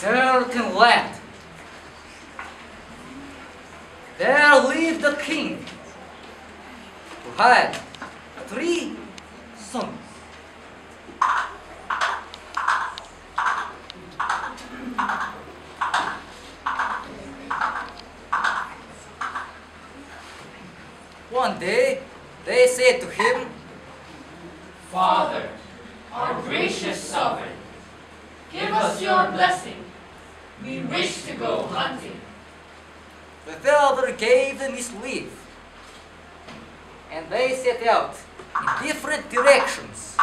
certain land. There lived a king who had 3 sons. One day, they said to him, Father, our gracious sovereign, give us your blessing. We wish to go hunting. The father gave them his leave, and they set out in different directions.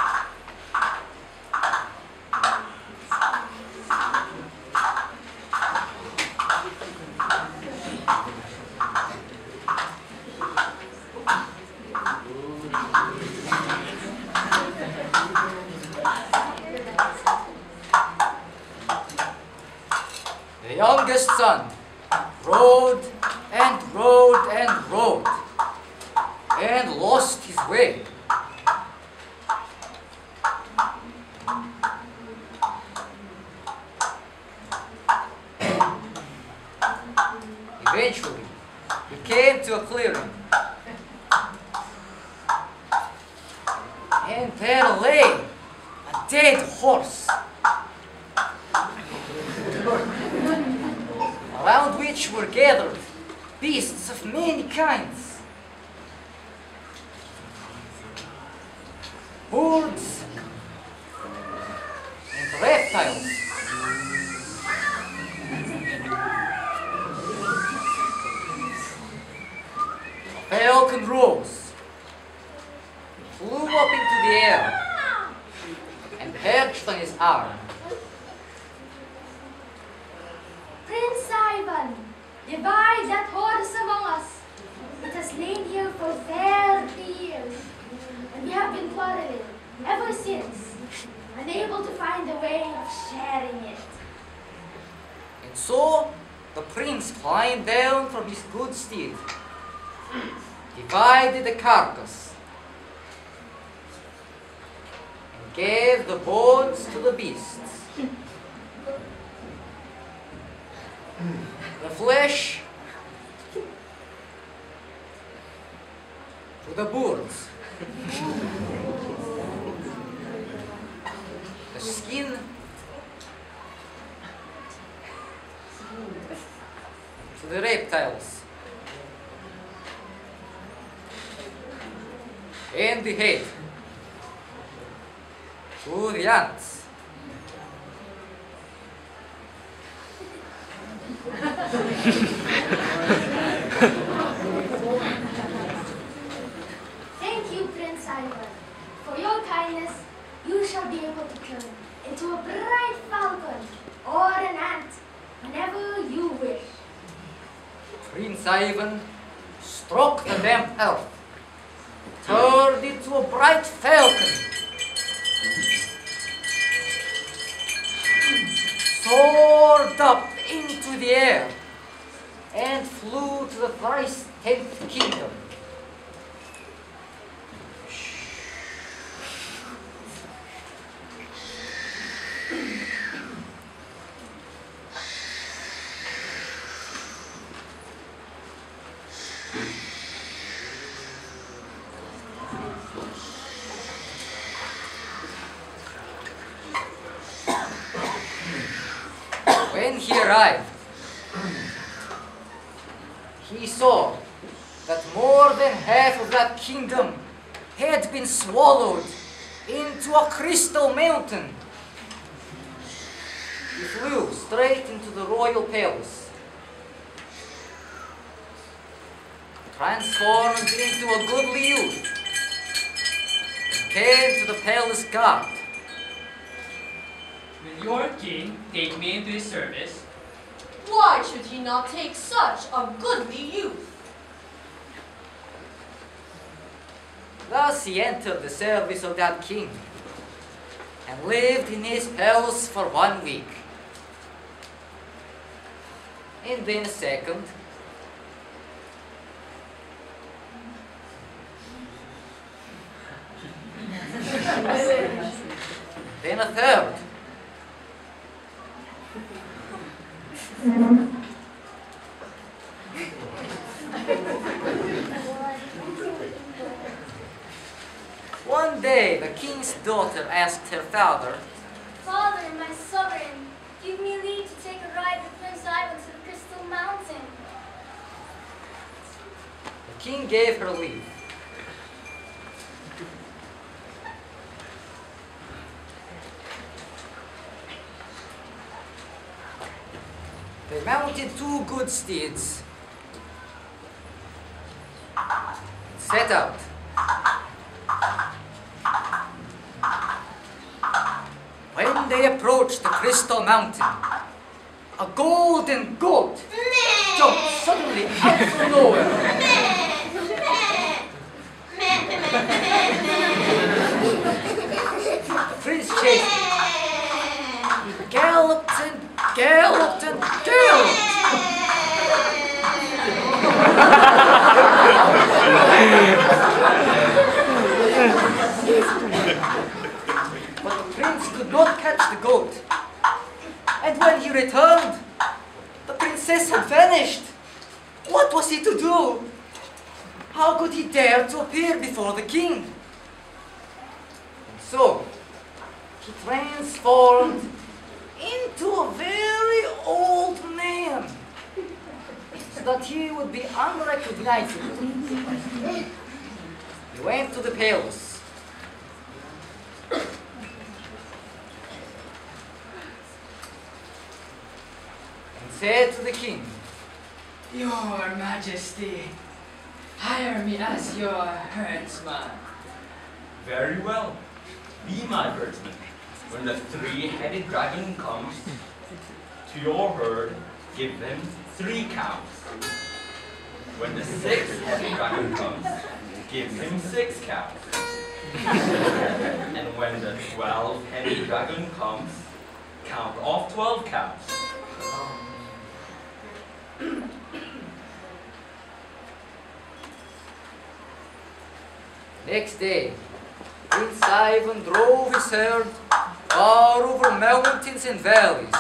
The youngest son rode and rode and rode and lost his way. Eventually, he came to a clearing, and there lay a dead horse, around which were gathered beasts of many kinds, birds and reptiles. A falcon rose, flew up into the air, and perched on his arm. Prince Ivan, divide that horse among us. It has lain here for 30 years, and we have been quarreling ever since, unable to find a way of sharing it. And so the prince climbed down from his good steed, divided the carcass, and gave the bones to the beasts. The flesh to the birds. The skin to the reptiles. And the head to the ants. Thank you, Prince Ivan. For your kindness, you shall be able to turn into a bright falcon or an ant whenever you wish. Prince Ivan struck the damp earth, turned into a bright falcon, soared up into the air, and flew to the thrice 10th kingdom. When he arrived, he saw that more than half of that kingdom had been swallowed into a crystal mountain. He flew straight into the royal palace, transformed into a goodly youth, and came to the palace guard. Will your king take me into his service? Why should he not take such a goodly youth? Thus he entered the service of that king, and lived in his palace for 1 week. And then a second, then a third, One day, the king's daughter asked her father, Father, my sovereign, give me leave to take a ride with Prince Ivan to the Crystal Mountain. the king gave her leave. They mounted 2 good steeds, set out. When they approached the Crystal Mountain, a golden goat jumped suddenly out from nowhere. The prince chased him. He galloped and galloped and galloped. But the prince could not catch the goat. And when he returned, the princess had vanished. What was he to do? How could he dare to appear before the king? And so, he transformed into a very old man, so that he would be unrecognizable. He went to the palace. And said to the king, Your Majesty, hire me as your herdsman. Very well. Be my herdsman. When the 3-headed dragon comes to your herd, give him 3 cows. When the 6-headed dragon comes, give him 6 cows. And when the 12-headed dragon comes, count off 12 cows. Next day, Prince Ivan drove his herd far over mountains and valleys.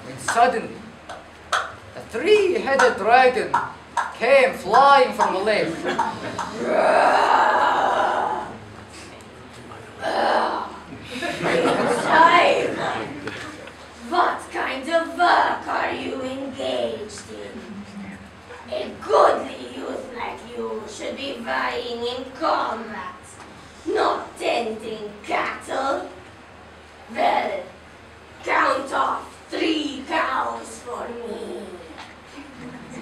When suddenly, a 3-headed dragon came flying from a lake. Simon, what kind of work are you engaged in? A goodly youth like you should be vying in combat, not tending cattle. Well, count off 3 cows for me.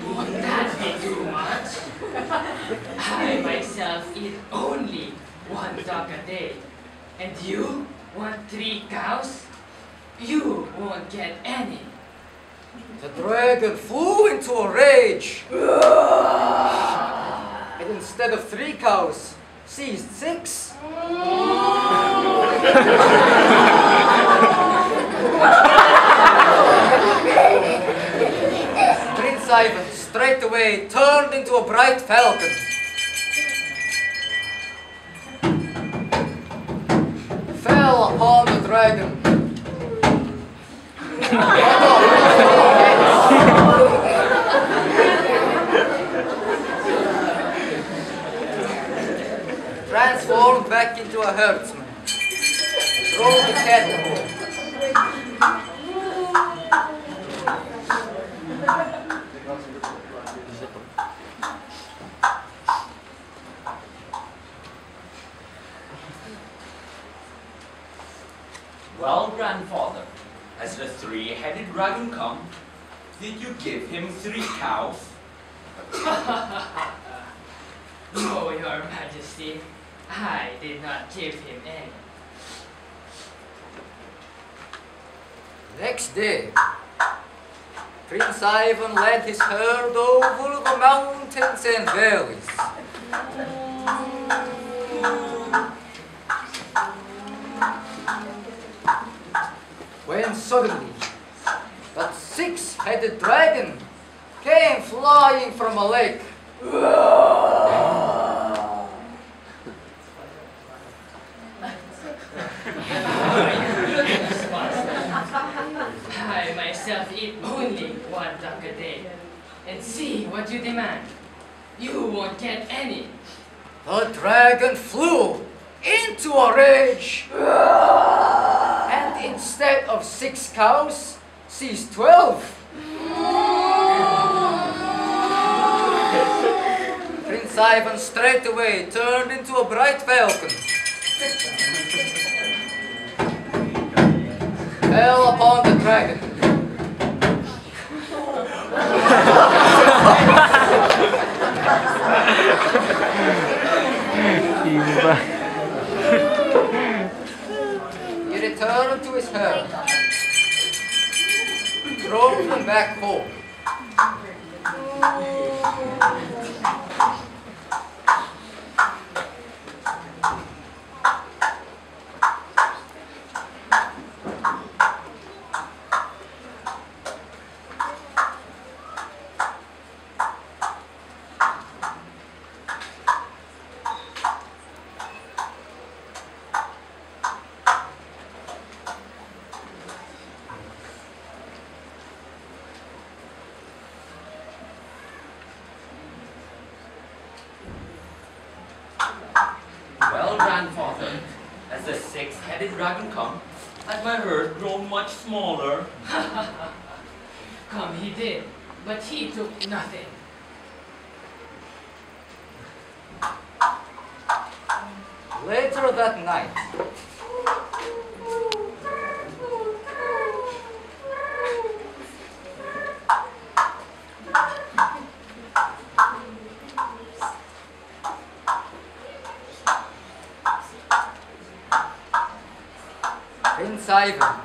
Won't that be too much? I myself eat only 1 duck a day. And you want 3 cows? You won't get any. The dragon flew into a rage. And instead of 3 cows, seized 6. Prince Ivan straightway turned into a bright falcon. Fell upon the dragon. Transformed back into a herdsman. Drove the cattle home. Well, grandfather, has the 3-headed dragon come? Did you give him 3 cows? No, Your Majesty, I did not give him any. Next day, Prince Ivan led his herd over the mountains and valleys. When suddenly, that 6-headed dragon came flying from a lake. you demand. You won't get any. The dragon flew into a rage, and instead of 6 cows, seized 12. Prince Ivan straightway turned into a bright falcon, fell upon the dragon, he returned to his herd, drove them back home. Well, grandfather, as the 6-headed dragon come, has my herd grown much smaller? Come, he did, but he took nothing. Later that night, Prince Ivan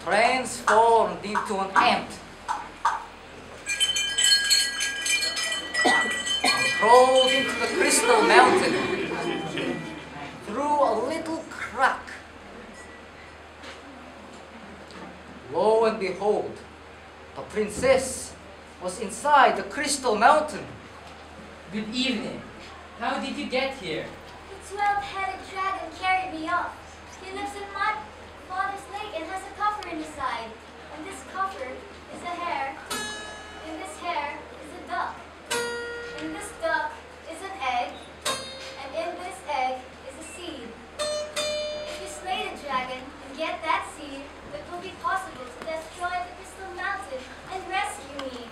transformed into an ant and crawled into the crystal mountain through a little crack. Lo and behold, the princess was inside the crystal mountain. Good evening. How did you get here? The 12-headed dragon carried me off. He lives in my father's lake and has a coffer in his side. And this coffer is a hare. In this hare is a duck. In this duck is an egg. And in this egg is a seed. If you slay the dragon and get that seed, it will be possible to destroy the crystal mountain and rescue me.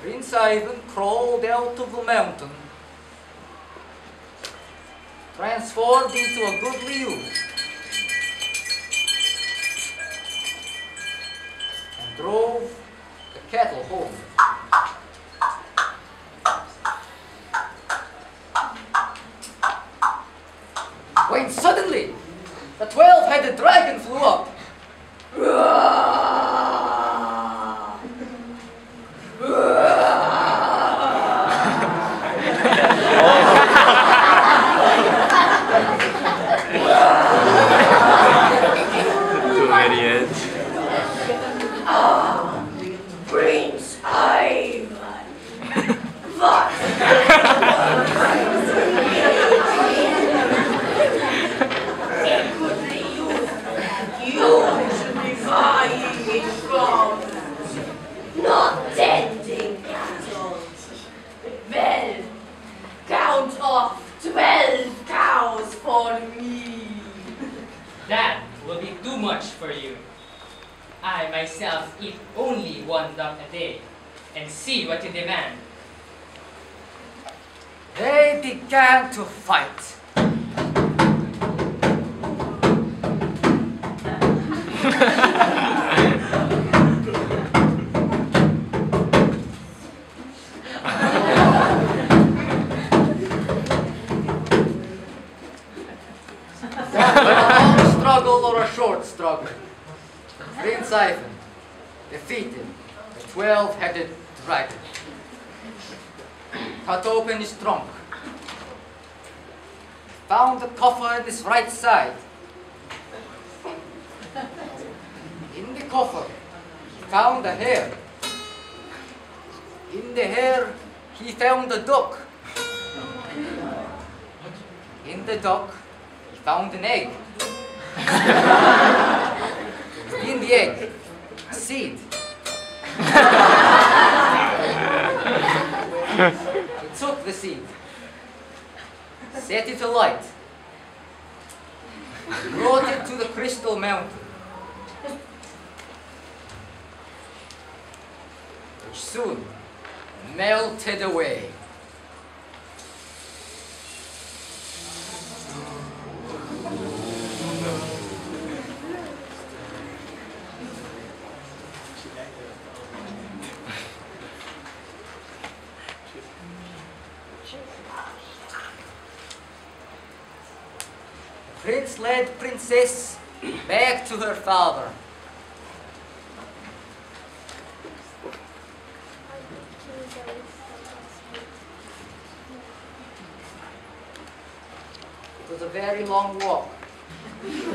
Prince Ivan crawled out of the mountain, transformed into a goodly youth, and drove the cattle home. When suddenly, the 12-headed dragon flew up. Prince Ivan. What? You should be flying in gardens, not tending cattle. Well, count off 12 cows for me. That will be too much for you. I myself eat only 1 duck a day, and see what you demand. They began to fight. Struggle or a short struggle, Prince Ivan defeated the 12-headed dragon, cut open his trunk, found the coffer in his right side. In the coffer, he found a hare. In the hare, he found a duck. In the duck, he found an egg. In the egg, a seed. He took the seed, set it alight, brought it to the crystal mountain, which soon melted away. Prince led Princess back to her father. It was a very long walk. But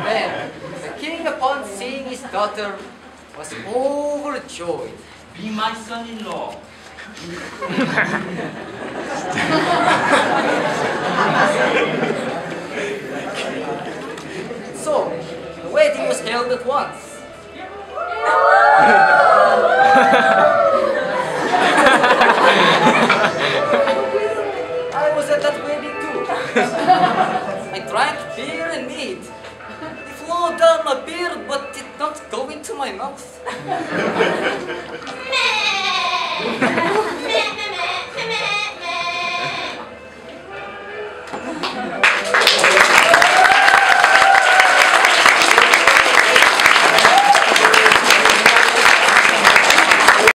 then, the king, upon seeing his daughter, was overjoyed. Be my son-in-law. So, the wedding was held at once. I was at that wedding too. I drank beer and mead. It flowed down my beard, but did not go into my mouth.